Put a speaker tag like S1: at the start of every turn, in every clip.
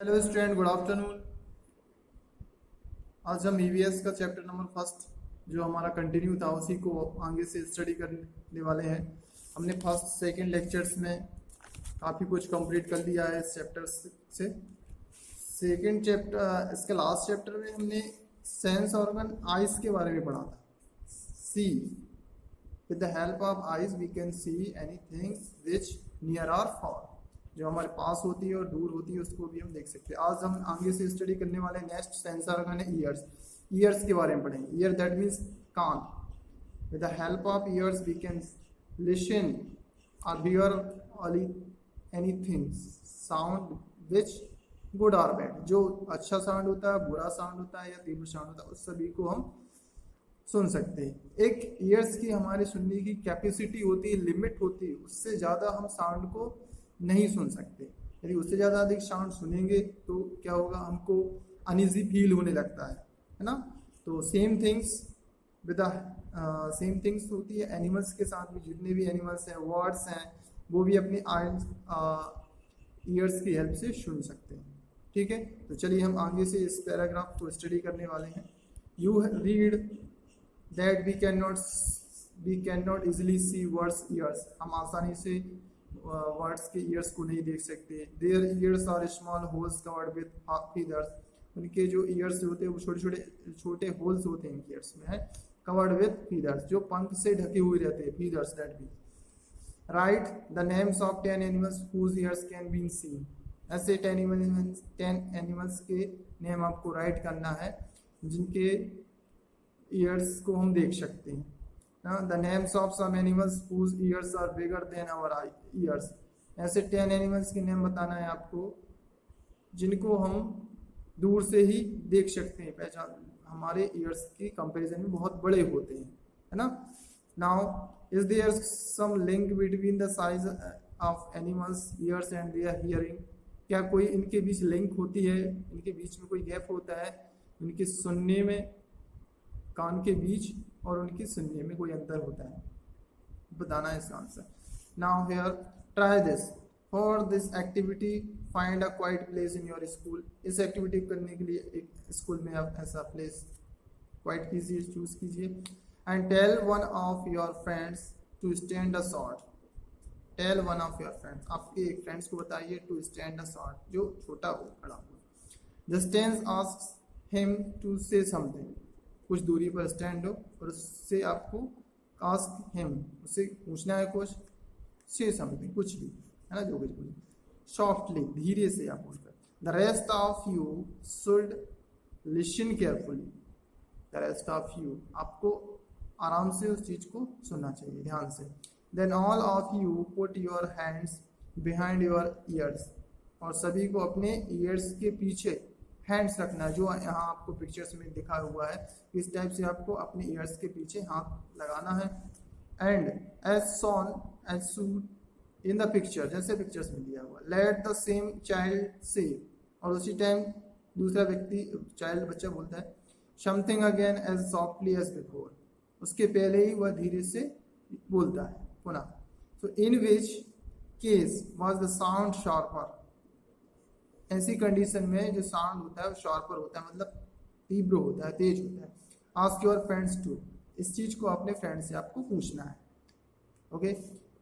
S1: Hello student, good afternoon. आज हम EVS का चैप्टर नंबर फर्स्ट जो हमारा कंटिन्यू था उसी को आगे से स्टडी करने वाले हैं। हमने फर्स्ट सेकंड लेक्चर्स में काफ़ी कुछ कंप्लीट कर लिया है इस चैप्टर से। सेकंड चैप्टर, इसके लास्ट चैप्टर में हमने सेंस ऑर्गन आइज के बारे में पढ़ा था। See, with the help of eyes we can see anything which near or far, जो हमारे पास होती है और दूर होती है उसको भी हम देख सकते हैं। आज हम आगे से स्टडी करने वाले नेक्स्ट सेंसर ऑर्गन है ईयर्स। ईयर्स के बारे में पढ़ेंगे। ईयर दैट मीन्स कान। With the help of ears we can listen और hear anything sound which good और बैड, जो अच्छा साउंड होता है, बुरा साउंड होता है या तीव्र साउंड होता है, उस सभी को हम सुन सकते हैं। एक ईयर्स की हमारे सुनने की कैपेसिटी होती है, लिमिट होती है, उससे ज़्यादा हम साउंड को नहीं सुन सकते। यदि उससे ज़्यादा अधिक साउंड सुनेंगे तो क्या होगा, हमको अनइजी फील होने लगता है ना। तो सेम थिंग्स होती है एनिमल्स के साथ भी। जितने भी एनिमल्स हैं, वर्ड्स हैं, वो भी अपनी ईयर्स की हेल्प से सुन सकते हैं। ठीक है, तो चलिए हम आगे से इस पैराग्राफ को स्टडी करने वाले हैं। You read that we can not easily see birds ears, हम आसानी से वर्ड्स के ईयर्स को नहीं देख सकते। Their ears are small holes covered with feathers, उनके जो ईयर्स होते हैं वो छोटे होल्स होते हैं इनके ईयर्स में, है कवर्ड विद फीदर्स, जो पंख से ढके हुए रहते हैं, फीदर्स दैट भी। Write the names of 10 animals whose ears can be seen, ऐसे 10 एनिमल्स के नेम आपको राइट करना है जिनके ईयर्स को हम देख सकते हैं। The names of some animals whose ears are bigger than our ears, ऐसे 10 एनिमल्स के नेम बताना है आपको जिनको हम दूर से ही देख सकते हैं, पहचान, हमारे ईयर्स की कंपैरिजन में बहुत बड़े होते हैं, है ना। Now is there some link between the size of animals ears and their hearing, क्या कोई इनके बीच लिंक होती है, इनके बीच में कोई गैप होता है, इनके सुनने में, कान के बीच और उनकी सुनने में कोई अंतर होता है, बताना है इसका answer. Now here try this. For this activity find a quiet place in your school, इस एक्टिविटी करने के लिए एक स्कूल में आप ऐसा प्लेस क्वाइट कीजिए, चूज कीजिए। And tell one of your friends to stand a short, tell one of your friends, आपके एक फ्रेंड्स को बताइए टू स्टैंड अ शॉर्ट, जो छोटा हो, खड़ा हो। The stand asks him to say something, कुछ दूरी पर स्टैंड हो और उससे आपको आस्क हिम, उससे पूछना है कुछ, से समथिंग, कुछ भी, है ना, जो कुछ। सॉफ्टली, धीरे से आप बोलकर। The rest of you should listen carefully, the rest of you, आपको आराम से उस चीज को सुनना चाहिए, ध्यान से। Then all of you put your hands behind your ears, और सभी को अपने ईयर्स के पीछे हैंड्स रखना है, जो यहाँ आपको पिक्चर्स में दिखा हुआ है, इस टाइप से आपको अपने ईयर्स के पीछे हाथ लगाना है। And as soon in the picture, जैसे पिक्चर्स में दिया हुआ। लेट द सेम चाइल्ड से, और उसी टाइम दूसरा व्यक्ति, चाइल्ड, बच्चा बोलता है something again as softly as before, उसके पहले ही वह धीरे से बोलता है पुनः। So in which case was the sound sharper, ऐसी कंडीशन में जो साउंड होता है वो शार्पर होता है, मतलब तीव्र होता है, तेज होता है। आस्क योर फ्रेंड्स टू, इस चीज को अपने फ्रेंड से आपको पूछना है। Okay,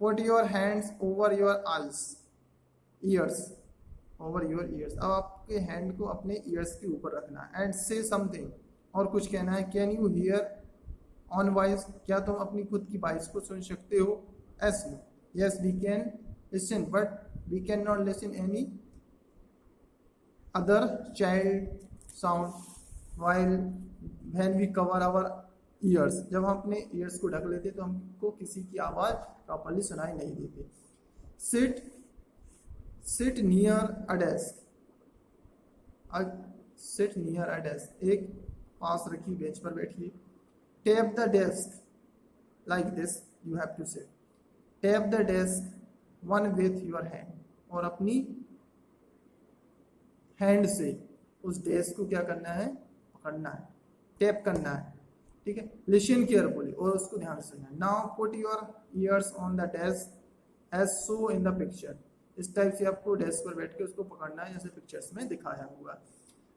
S1: put your hands over your eyes years, over your ears, अब आपके हैंड को अपने ईयर्स के ऊपर रखना है। एंड से समथिंग, और कुछ कहना है। Can you here on voice, क्या तुम अपनी खुद की वॉइस को सुन सकते हो? Yes we can listen but we can not listen any other child sound while when we cover our ears, जब हम अपने ears को ढक लेते तो हमको किसी की आवाज़ प्रॉपरली सुनाई नहीं देती। sit near a desk, sit near a desk, एक पास रखी बेंच पर बैठिए। tap the desk like this, you have to say tap the desk one with your hand, और अपनी हैंड से उस डेस्क को क्या करना है, पकड़ना है, टैप करना है, ठीक है। लिसन केयरफुली, और उसको ध्यान से सुनना है। Now put your ears on the desk as so in the picture, इस टाइप से आपको डेस्क पर बैठ के उसको पकड़ना है, जैसे पिक्चर्स में दिखाया हुआ।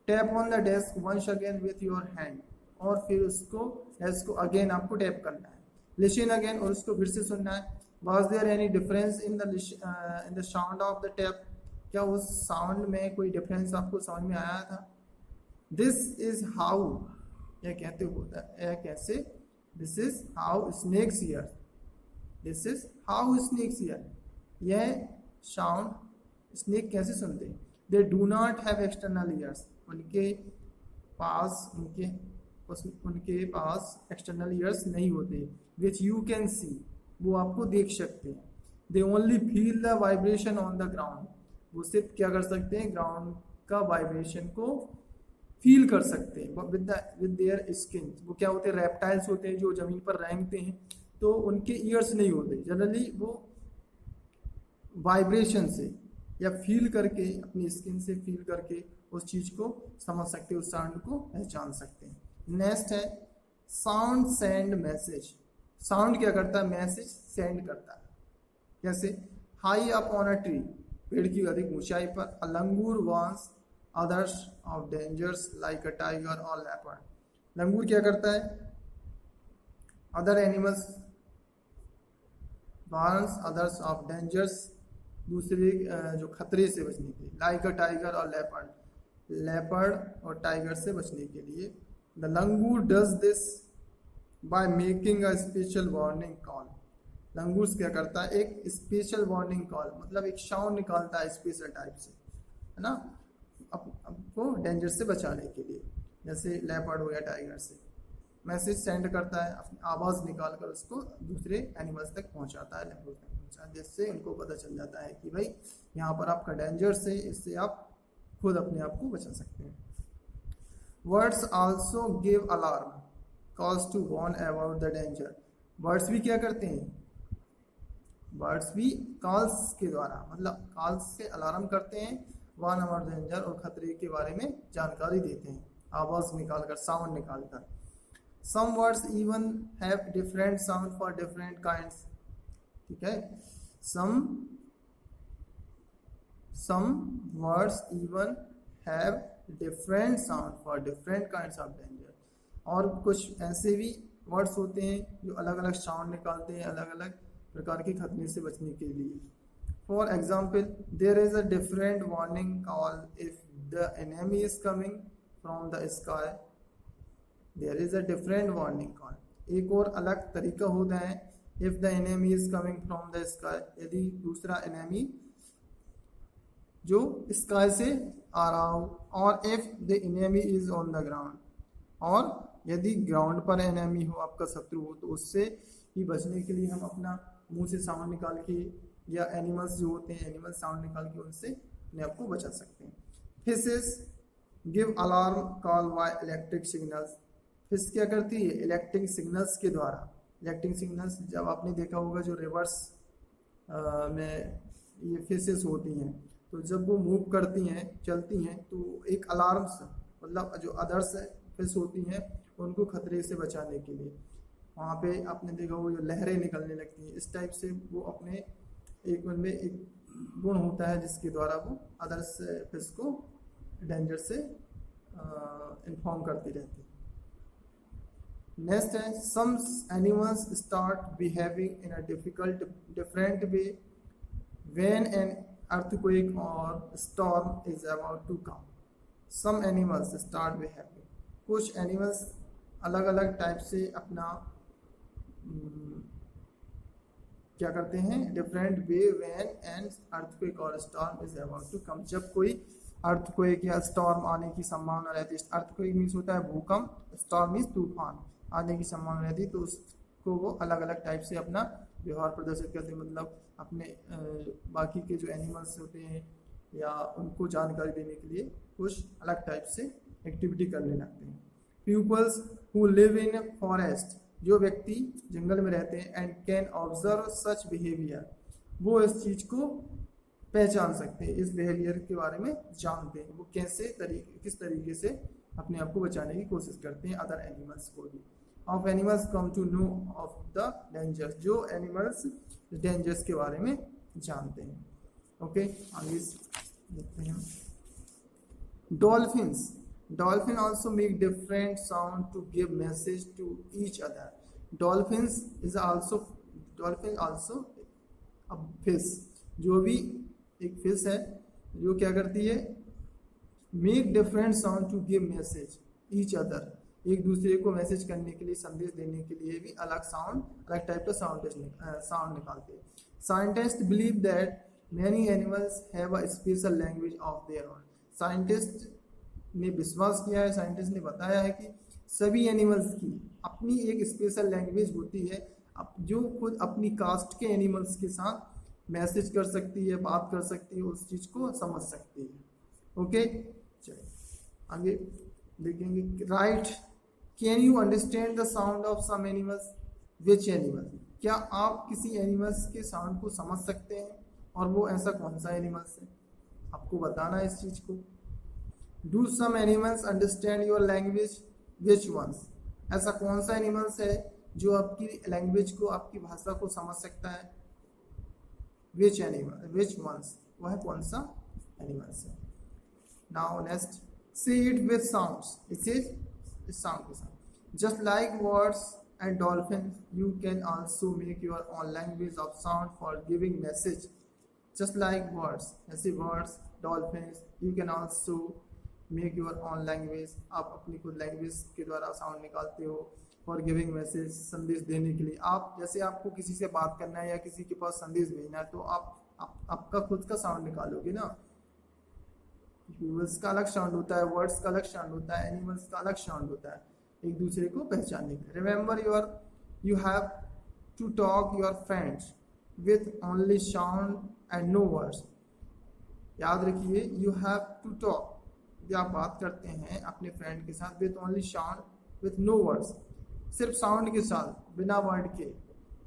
S1: Tap on the desk once again with your hand, और फिर उसको डेस्क को अगेन आपको टैप करना है। लिसन अगेन, और उसको फिर से सुनना है। Was there any difference in the sound of the tap, क्या उस साउंड में कोई डिफरेंस आपको समझ में आया था? दिस इज हाउ, यह कहते होता है, यह कैसे, this is how snakes hear, this is how snakes hear, यह साउंड स्नेक कैसे सुनते हैं। They do not have external ears, उनके पास एक्सटर्नल ईयर्स नहीं होते। विच यू कैन सी, वो आपको देख सकते हैं। They only feel the vibration on the ground, वो सिर्फ क्या कर सकते हैं, ग्राउंड का वाइब्रेशन को फील कर सकते हैं। विद देयर स्किन, वो क्या होते हैं, रेप्टाइल्स होते हैं जो जमीन पर रेंगते हैं, तो उनके ईयर्स नहीं होते। जनरली वो वाइब्रेशन से या फील करके, अपनी स्किन से फील करके उस चीज को समझ सकते हैं, उस साउंड को पहचान सकते हैं। नेक्स्ट है साउंड सेंड मैसेज। साउंड क्या करता है, मैसेज सेंड करता है। कैसे? High up on a tree, पेड़ की अधिक ऊंचाई पर, a langur warns others of dangers like a tiger और लेपर्ड। लंगूर क्या करता है, other animals warns others of dangers, दूसरे जो खतरे से बचने के लिए, लाइक अ टाइगर और लेपर्ड, लेपर्ड और टाइगर से बचने के लिए। The langur does this by making a special warning call. लंगूर क्या करता है, एक स्पेशल वार्निंग कॉल, मतलब एक साउंड निकालता है स्पेशल टाइप से, है ना, आपको डेंजर से बचाने के लिए। जैसे लेपर्ड हो या टाइगर से मैसेज सेंड करता है, अपनी आवाज़ निकाल कर उसको दूसरे एनिमल्स तक पहुंचाता है, लंगूर तक पहुंचाता है, जिससे उनको पता चल जाता है कि भाई यहाँ पर आपका डेंजर से, इससे आप खुद अपने आप को बचा सकते हैं। Birds also give alarm calls to warn about the danger. Birds भी क्या करते हैं, वर्ड्स भी कॉल्स के द्वारा, मतलब कॉल्स से अलार्म करते हैं, वार्न अबाउट डेंजर, और खतरे के बारे में जानकारी देते हैं, आवाज़ निकालकर, साउंड निकालकर। Some birds even have different sound for different kinds, ठीक है। some words even have different sound for different kinds of danger, और कुछ ऐसे भी वर्ड्स होते हैं जो अलग अलग साउंड निकालते हैं अलग अलग प्रकार के खतरे से बचने के लिए। For example, there is a different warning call if the enemy is coming from the sky, there is a different warning call. एक और अलग तरीका होता है, if the enemy is coming from the sky, यदि दूसरा एनिमी जो sky से आ रहा हो, और if the enemy is on the ground, और यदि ग्राउंड पर एनिमी हो, आपका शत्रु हो, तो उससे ही बचने के लिए हम अपना मुंह से साउंड निकाल के, या एनिमल्स जो होते हैं एनिमल साउंड निकाल के उनसे अपने आप को बचा सकते हैं। Fishes give alarm call by electric signals. Fish क्या करती है, इलेक्ट्रिक सिग्नल्स के द्वारा। इलेक्ट्रिक सिग्नल्स जब आपने देखा होगा, जो रिवर्स में ये फिशेस होती हैं, तो जब वो मूव करती हैं, चलती हैं, तो एक अलार्म, मतलब जो अदर्स फिश होती हैं उनको खतरे से बचाने के लिए वहाँ पे आपने देखा वो जो लहरें निकलने लगती हैं, इस टाइप से वो अपने एक उनमें एक गुण होता है जिसके द्वारा वो अदर्स फिश को डेंजर से इन्फॉर्म करती रहती है। नेक्स्ट है, some animals start behaving in a different way when an earthquake or storm is about to come. Some animals start behaving. कुछ एनिमल्स अलग अलग टाइप से अपना क्या करते हैं, different way when an earthquake और storm is about to come. जब कोई अर्थक्वेक या स्टॉर्म आने की संभावना रहती है, अर्थक्वेक मीन्स होता है भूकंप, स्टॉर्म मीन्स तूफान आने की संभावना रहती है, तो उसको वो अलग अलग टाइप से अपना व्यवहार प्रदर्शित करते हैं, मतलब अपने बाकी के जो एनिमल्स होते हैं या उनको जानकारी देने के लिए कुछ अलग टाइप से एक्टिविटी करने लगते हैं। Peoples who live in forest, जो व्यक्ति जंगल में रहते हैं, and can observe such behaviour, वो इस चीज़ को पहचान सकते हैं, इस बिहेवियर के बारे में जानते हैं, वो किस तरीके से अपने आप को बचाने की कोशिश करते हैं अदर एनिमल्स को भी। Of animals come to know of the dangers, जो एनिमल्स डेंजर्स के बारे में जानते हैं। ओके, आगे देखते हैं। Dolphin also make different sound to give message to each other. Dolphin also अब फिश, जो भी एक फिश है जो क्या करती है, make different sound to give message each other, एक दूसरे को मैसेज करने के लिए, संदेश देने के लिए भी अलग टाइप का साउंड निकालते हैं। Scientist believe that many animals have a special language of their own. Scientist ने विश्वास किया है, साइंटिस्ट ने बताया है कि सभी एनिमल्स की अपनी एक स्पेशल लैंग्वेज होती है, जो खुद अपनी कास्ट के एनिमल्स के साथ मैसेज कर सकती है, बात कर सकती है, उस चीज़ को समझ सकती है। ओके, चलिए आगे देखेंगे। Right, can you understand the sound of some animals? Which animal? क्या आप किसी एनिमल्स के साउंड को समझ सकते हैं, और वो ऐसा कौन सा एनिमल्स है, आपको बताना है इस चीज़ को। Do some animals understand your language? Which ones? ऐसा कौन सा एनिमल्स है जो आपकी लैंग्वेज को, आपकी भाषा को समझ सकता है? विच एनिमल, विच वंस, वह कौन सा एनिमल्स है। Now next, say it with sounds. इसे इस साउंड के साथ। Just like words and dolphin, you can also make your own language of sound for giving message. Just like words, ऐसे words, dolphin, you can also make your own language, आप अपनी खुद language के द्वारा sound निकालते हो for giving message, संदेश देने के लिए। आप जैसे आपको किसी से बात करना है या किसी के पास संदेश भेजना है, तो आपका खुद का साउंड निकालोगे ना। ह्यूमन्स का अलग साउंड होता है, वर्ड्स का अलग साउंड होता है, एनिमल्स का अलग साउंड होता है, एक दूसरे को पहचानने के लिए। Remember you have to talk your friends with only sound and no words. याद रखिए, यू हैव टू टॉक, जब आप बात करते हैं अपने फ्रेंड के साथ, with only sound with no words, सिर्फ साउंड के साथ, बिना वर्ड के।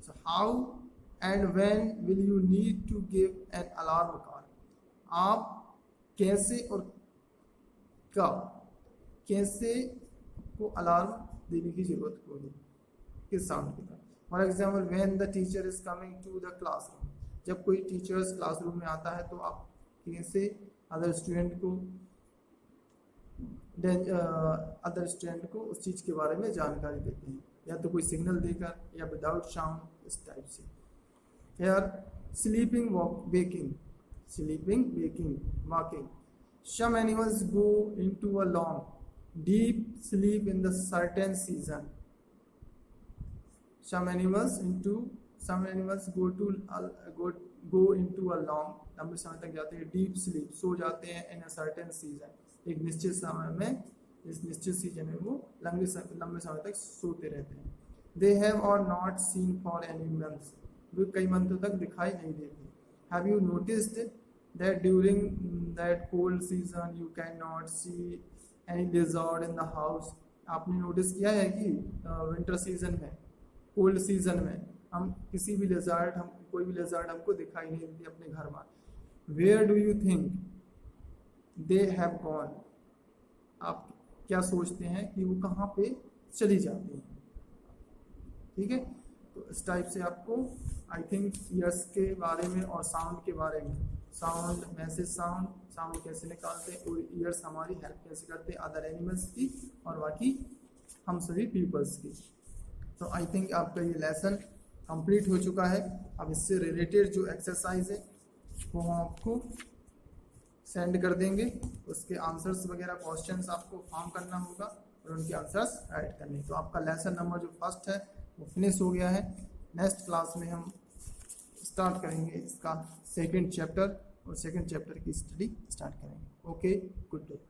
S1: So how and when will you need to give an alarm call? आप कैसे और कब, कैसे को अलार्म देने की जरूरत होगी, किस साउंड के साथ। For example, when the teacher is coming to the classroom, जब कोई टीचर्स क्लासरूम में आता है, तो आप कैसे अदर स्टूडेंट को उस चीज़ के बारे में जानकारी देते हैं, या तो कोई सिग्नल देकर, या विदाउट साउंड, इस टाइप से। Here sleeping waking, walking. Some animals go into a long, deep sleep in the certain season. Some animals go into a long, लंबे समय तक जाते हैं, डीप स्लीप, सो जाते हैं, इन अ सर्टेन सीजन, एक निश्चित समय में, इस निश्चित सीजन में वो लंबे समय तक सोते रहते हैं। They have or not seen for any months, वे कई मंथों तक दिखाई नहीं देते। Have you noticed that during that cold season you cannot see any lizard in the house? आपने नोटिस किया है कि विंटर सीजन में, कोल्ड सीजन में हम किसी भी कोई भी लेजर्ड हमको दिखाई नहीं देती अपने घर में। Where do you think they have gone? आप क्या सोचते हैं कि वो कहाँ पे चली जाती हैं? ठीक है, तो इस टाइप से आपको आई थिंक ईयर्स के बारे में और साउंड के बारे में, साउंड, मैसेज साउंड कैसे निकालते हैं, और ईयर्स हमारी हेल्प कैसे करते हैं अदर एनिमल्स की और बाकी हम सभी पीपल्स की। तो आई थिंक आपका ये लेसन कंप्लीट हो चुका है। अब इससे रिलेटेड जो एक्सरसाइज है वो हम आपको सेंड कर देंगे, उसके आंसर्स वगैरह क्वेश्चंस आपको फॉर्म करना होगा और उनके आंसर्स राइट करने। तो आपका लेसन नंबर जो फर्स्ट है वो फिनिश हो गया है। नेक्स्ट क्लास में हम स्टार्ट करेंगे इसका सेकंड चैप्टर, और सेकंड चैप्टर की स्टडी स्टार्ट करेंगे। Okay, good day.